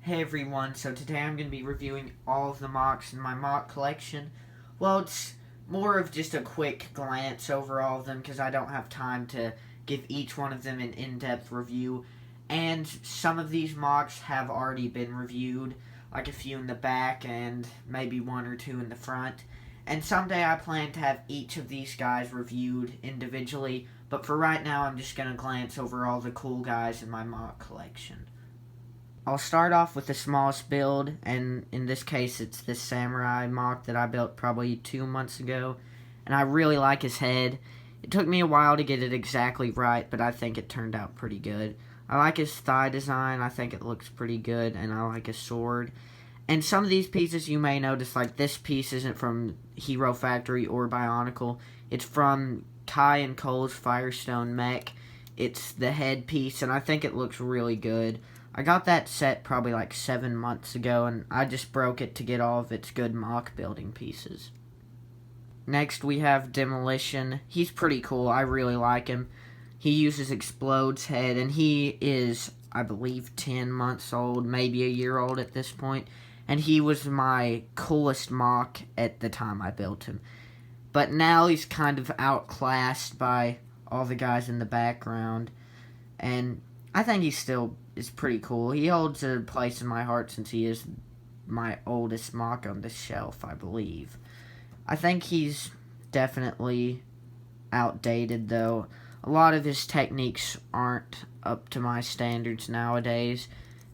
Hey everyone, so today I'm going to be reviewing all of the MOCs in my MOC collection. Well, it's more of just a quick glance over all of them because I don't have time to give each one of them an in-depth review. And some of these MOCs have already been reviewed, like a few in the back and maybe one or two in the front. And someday I plan to have each of these guys reviewed individually, but for right now I'm just going to glance over all the cool guys in my MOC collection. I'll start off with the smallest build, and in this case it's this Samurai MOC that I built probably 2 months ago, and I really like his head. It took me a while to get it exactly right, but I think it turned out pretty good. I like his thigh design, I think it looks pretty good, and I like his sword. And some of these pieces you may notice, like this piece isn't from Hero Factory or Bionicle, it's from Kai and Cole's Firestone mech. It's the head piece, and I think it looks really good. I got that set probably like 7 months ago, and I just broke it to get all of its good MOC building pieces. Next we have Demolition. He's pretty cool, I really like him. He uses Explode's head, and he is, I believe, 10 months old, maybe a year old at this point. And he was my coolest MOC at the time I built him. But now he's kind of outclassed by all the guys in the background, and I think he still is pretty cool. He holds a place in my heart since he is my oldest MOC on the shelf, I believe. I think he's definitely outdated, though. A lot of his techniques aren't up to my standards nowadays,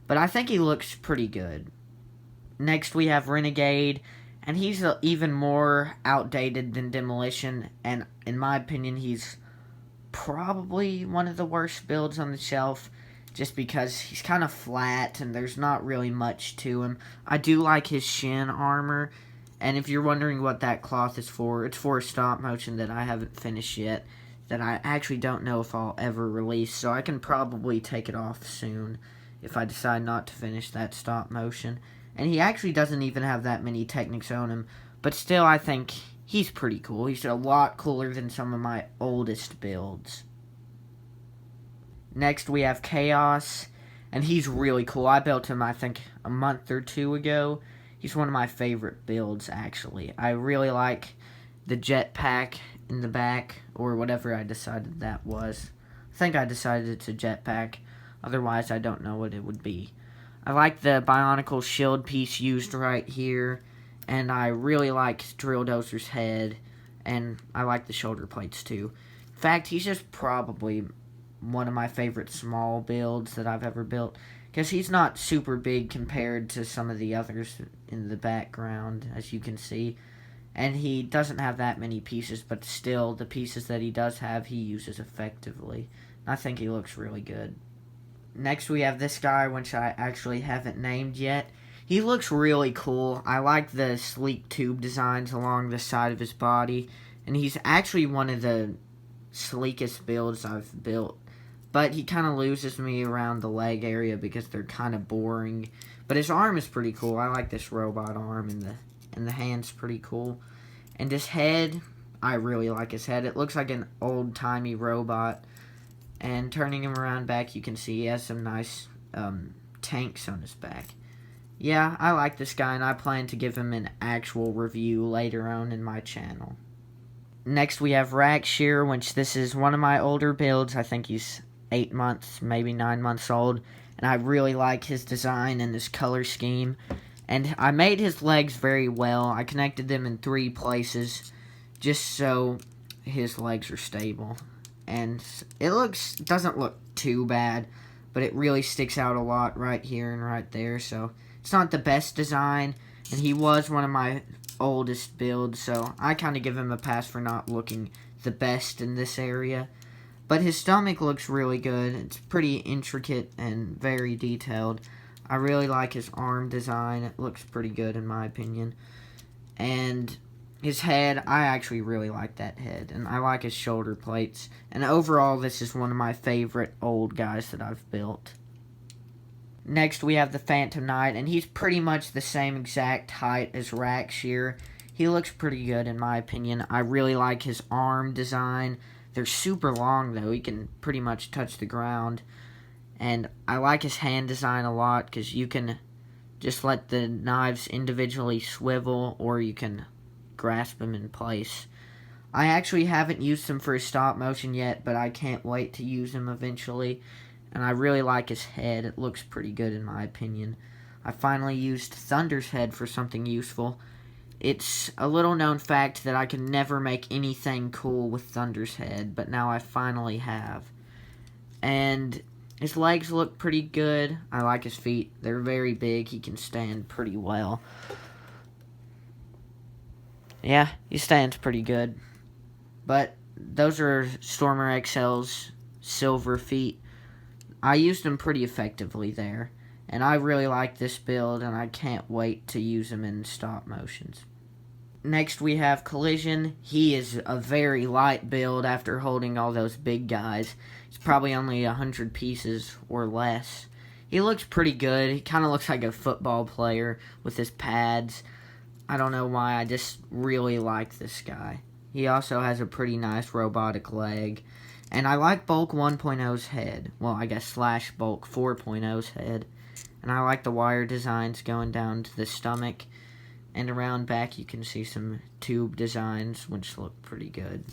but I think he looks pretty good. Next we have Renegade, and he's even more outdated than Demolition, and in my opinion he's probably one of the worst builds on the shelf, just because he's kind of flat and there's not really much to him. I do like his shin armor, and if you're wondering what that cloth is for, it's for a stop motion that I haven't finished yet, that I actually don't know if I'll ever release, so I can probably take it off soon if I decide not to finish that stop motion. And he actually doesn't even have that many techniques on him, but still I think he's pretty cool. He's a lot cooler than some of my oldest builds. Next we have Chaos, and he's really cool. I built him, I think, a month or two ago. He's one of my favorite builds, actually. I really like the jetpack in the back, or whatever I decided that was. I think I decided it's a jetpack. Otherwise, I don't know what it would be. I like the Bionicle shield piece used right here, and I really like Drill Dozer's head, and I like the shoulder plates too. In fact, he's just probably one of my favorite small builds that I've ever built, because he's not super big compared to some of the others in the background, as you can see, and he doesn't have that many pieces, but still, the pieces that he does have, he uses effectively. I think he looks really good. Next we have this guy, which I actually haven't named yet. He looks really cool. I like the sleek tube designs along the side of his body, and he's actually one of the sleekest builds I've built. But he kind of loses me around the leg area because they're kind of boring. But his arm is pretty cool. I like this robot arm, and the hand's pretty cool. And his head, I really like his head. It looks like an old-timey robot. And turning him around back, you can see he has some nice tanks on his back. Yeah, I like this guy, and I plan to give him an actual review later on in my channel. Next, we have Ragshear, which this is one of my older builds. I think he's 8 months, maybe 9 months old. And I really like his design and his color scheme. And I made his legs very well. I connected them in 3 places just so his legs are stable. And it doesn't look too bad, but it really sticks out a lot right here and right there, so it's not the best design, and he was one of my oldest builds, so I kind of give him a pass for not looking the best in this area. But his stomach looks really good. It's pretty intricate and very detailed. I really like his arm design. It looks pretty good in my opinion. And his head, I actually really like that head, and I like his shoulder plates, and overall this is one of my favorite old guys that I've built. Next we have the Phantom Knight, and he's pretty much the same exact height as Ragshear. He looks pretty good in my opinion. I really like his arm design. They're super long though, he can pretty much touch the ground. And I like his hand design a lot because you can Just let the knives individually swivel, or you can grasp them in place. I actually haven't used him for a stop motion yet, but I can't wait to use him eventually. And I really like his head. It looks pretty good in my opinion. I finally used Thunder's head for something useful. It's a little known fact that I can never make anything cool with Thunder's head, but now I finally have. And his legs look pretty good. I like his feet. They're very big. He can stand pretty well. Yeah, he stands pretty good. But those are Stormer XL's silver feet. I used them pretty effectively there. And I really like this build, and I can't wait to use him in stop motions. Next we have Collision. He is a very light build after holding all those big guys. He's probably only 100 pieces or less. He looks pretty good. He kind of looks like a football player with his pads. I don't know why, I just really like this guy. He also has a pretty nice robotic leg. And I like Bulk 1.0's head. Well, I guess slash Bulk 4.0's head. And I like the wire designs going down to the stomach. And around back you can see some tube designs, which look pretty good.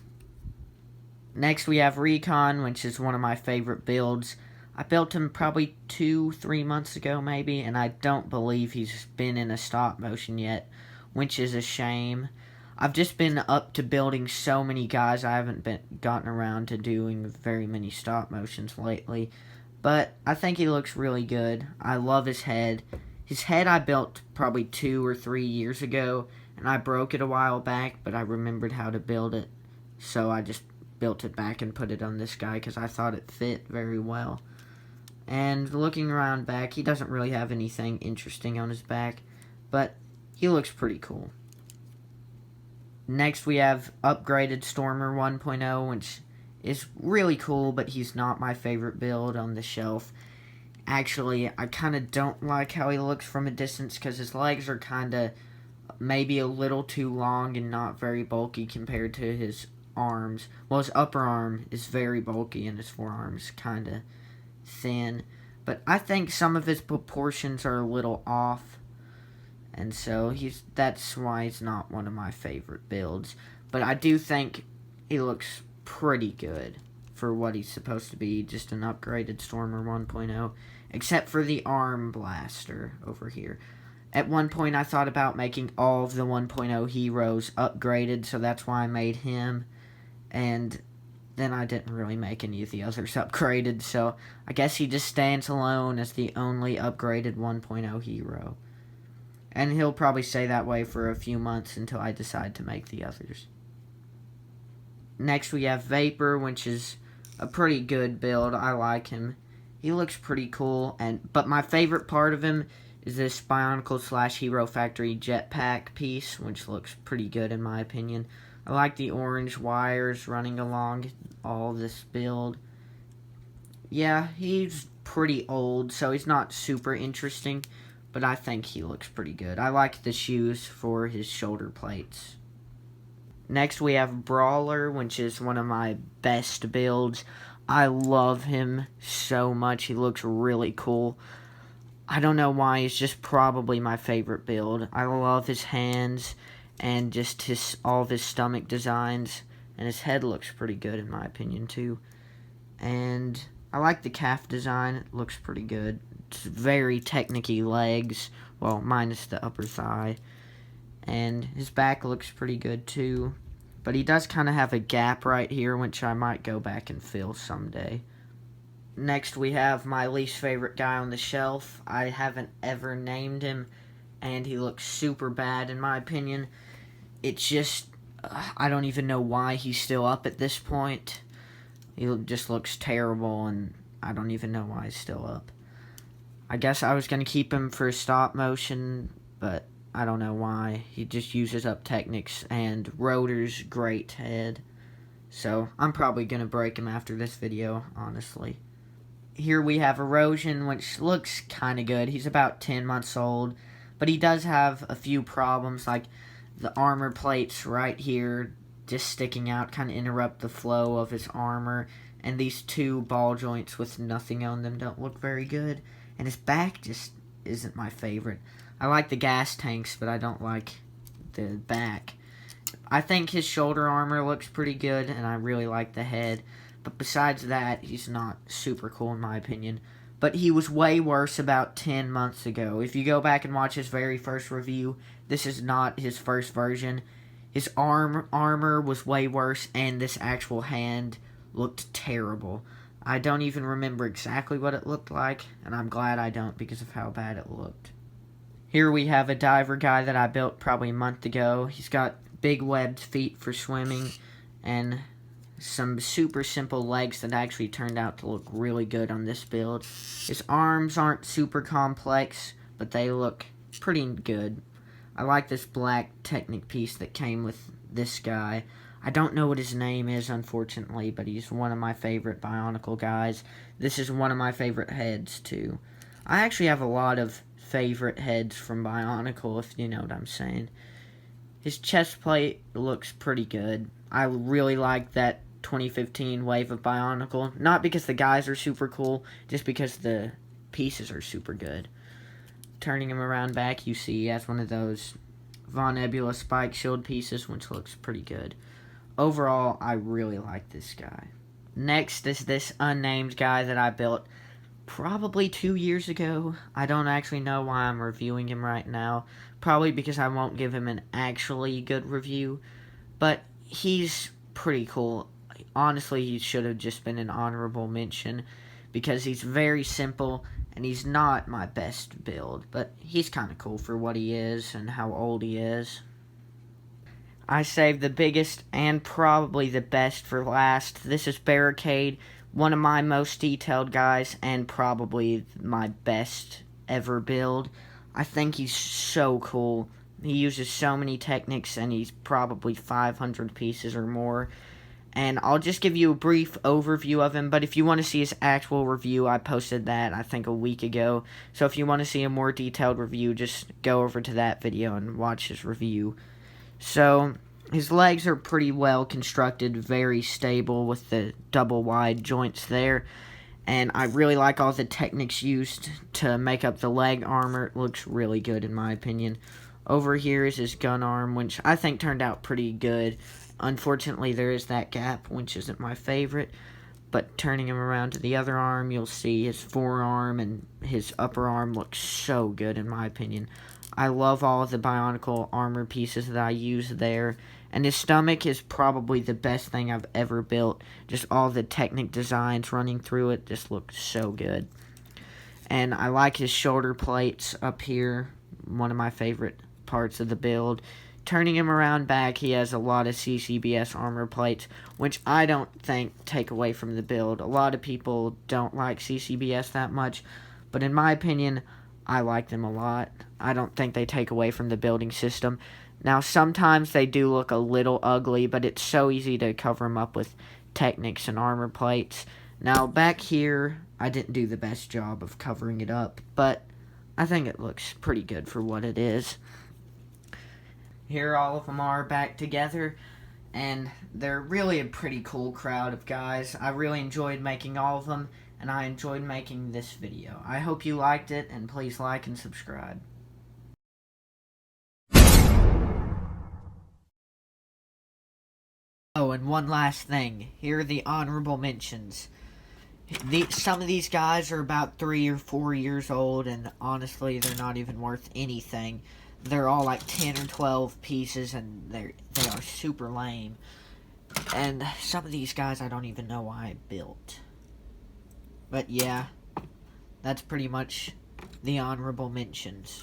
Next we have Recon, which is one of my favorite builds. I built him probably 2-3 months ago maybe, and I don't believe he's been in a stop motion yet, which is a shame. I've just been up to building so many guys, I haven't gotten around to doing very many stop motions lately. But I think he looks really good. I love his head. His head I built probably 2 or 3 years ago, and I broke it a while back, but I remembered how to build it. So I just built it back and put it on this guy because I thought it fit very well. And looking around back, he doesn't really have anything interesting on his back, but he looks pretty cool. Next we have upgraded Stormer 1.0, which is really cool, but he's not my favorite build on the shelf. Actually, I kind of don't like how he looks from a distance because his legs are kind of maybe a little too long and not very bulky compared to his arms. Well, his upper arm is very bulky and his forearm's kind of thin. But I think some of his proportions are a little off. And so that's why he's not one of my favorite builds. But I do think he looks pretty good for what he's supposed to be, just an upgraded Stormer 1.0, except for the arm blaster over here. At one point I thought about making all of the 1.0 heroes upgraded, so that's why I made him, and then I didn't really make any of the others upgraded, so I guess he just stands alone as the only upgraded 1.0 hero. And he'll probably stay that way for a few months until I decide to make the others. Next we have Vapor, which is a pretty good build. I like him. He looks pretty cool, but my favorite part of him is this Bionicle / Hero Factory jetpack piece, which looks pretty good in my opinion. I like the orange wires running along all this build. Yeah, he's pretty old, so he's not super interesting, but I think he looks pretty good. I like the shoes for his shoulder plates. Next we have Brawler, which is one of my best builds. I love him so much. He looks really cool. I don't know why, he's just probably my favorite build. I love his hands and just all of his stomach designs. And his head looks pretty good in my opinion too. And I like the calf design. It looks pretty good. It's very technicky legs. Well, minus the upper thigh. And his back looks pretty good too. But he does kind of have a gap right here, which I might go back and fill someday. Next we have my least favorite guy on the shelf. I haven't ever named him, and he looks super bad in my opinion. It's just, I don't even know why he's still up at this point. He just looks terrible, and I don't even know why he's still up. I guess I was going to keep him for stop motion, but I don't know why. He just uses up Technics and Rotor's great head. So I'm probably going to break him after this video, honestly. Here we have Erosion, which looks kind of good. He's about 10 months old, but he does have a few problems, like the armor plates right here just sticking out kind of interrupt the flow of his armor, and these two ball joints with nothing on them don't look very good. And his back just isn't my favorite. I like the gas tanks, but I don't like the back. I think his shoulder armor looks pretty good, and I really like the head. But besides that, he's not super cool in my opinion. But he was way worse about 10 months ago. If you go back and watch his very first review, this is not his first version. His armor was way worse, and this actual hand looked terrible. I don't even remember exactly what it looked like, and I'm glad I don't because of how bad it looked. Here we have a diver guy that I built probably a month ago. He's got big webbed feet for swimming, and some super simple legs that actually turned out to look really good on this build. His arms aren't super complex, but they look pretty good. I like this black Technic piece that came with this guy. I don't know what his name is, unfortunately, but he's one of my favorite Bionicle guys. This is one of my favorite heads, too. I actually have a lot of favorite heads from Bionicle, if you know what I'm saying. His chest plate looks pretty good. I really like that 2015 wave of Bionicle. Not because the guys are super cool, just because the pieces are super good. Turning him around back, you see he has one of those Von Nebula spike shield pieces, which looks pretty good. Overall, I really like this guy. Next is this Unnamed guy that I built probably 2 years ago. I don't actually know why I'm reviewing him right now. Probably because I won't give him an actually good review. But he's pretty cool. Honestly, he should have just been an honorable mention because he's very simple and he's not my best build. But he's kind of cool for what he is and how old he is. I saved the biggest and probably the best for last. This is Barricade, one of my most detailed guys and probably my best ever build. I think he's so cool. He uses so many techniques and he's probably 500 pieces or more. And I'll just give you a brief overview of him, but if you want to see his actual review, I posted that, I think, a week ago. So if you want to see a more detailed review, just go over to that video and watch his review. So, his legs are pretty well constructed, very stable with the double wide joints there. And I really like all the techniques used to make up the leg armor. It looks really good in my opinion. Over here is his gun arm, which I think turned out pretty good. Unfortunately, there is that gap, which isn't my favorite. But turning him around to the other arm, you'll see his forearm and his upper arm looks so good in my opinion. I love all of the Bionicle armor pieces that I use there. And his stomach is probably the best thing I've ever built. Just all the Technic designs running through it just look so good. And I like his shoulder plates up here. One of my favorite parts of the build. Turning him around back, he has a lot of CCBS armor plates, which I don't think take away from the build. A lot of people don't like CCBS that much, but in my opinion, I like them a lot. I don't think they take away from the building system. Now, sometimes they do look a little ugly, but it's so easy to cover them up with Technics and armor plates. Now, back here, I didn't do the best job of covering it up, but I think it looks pretty good for what it is. Here all of them are back together, and they're really a pretty cool crowd of guys. I really enjoyed making all of them, and I enjoyed making this video. I hope you liked it, and please like and subscribe. Oh, and one last thing. Here are the honorable mentions. Some of these guys are about 3 or 4 years old, and honestly, they're not even worth anything. They're all like 10 or 12 pieces, and they are super lame. And some of these guys I don't even know why I built. But yeah, that's pretty much the honorable mentions.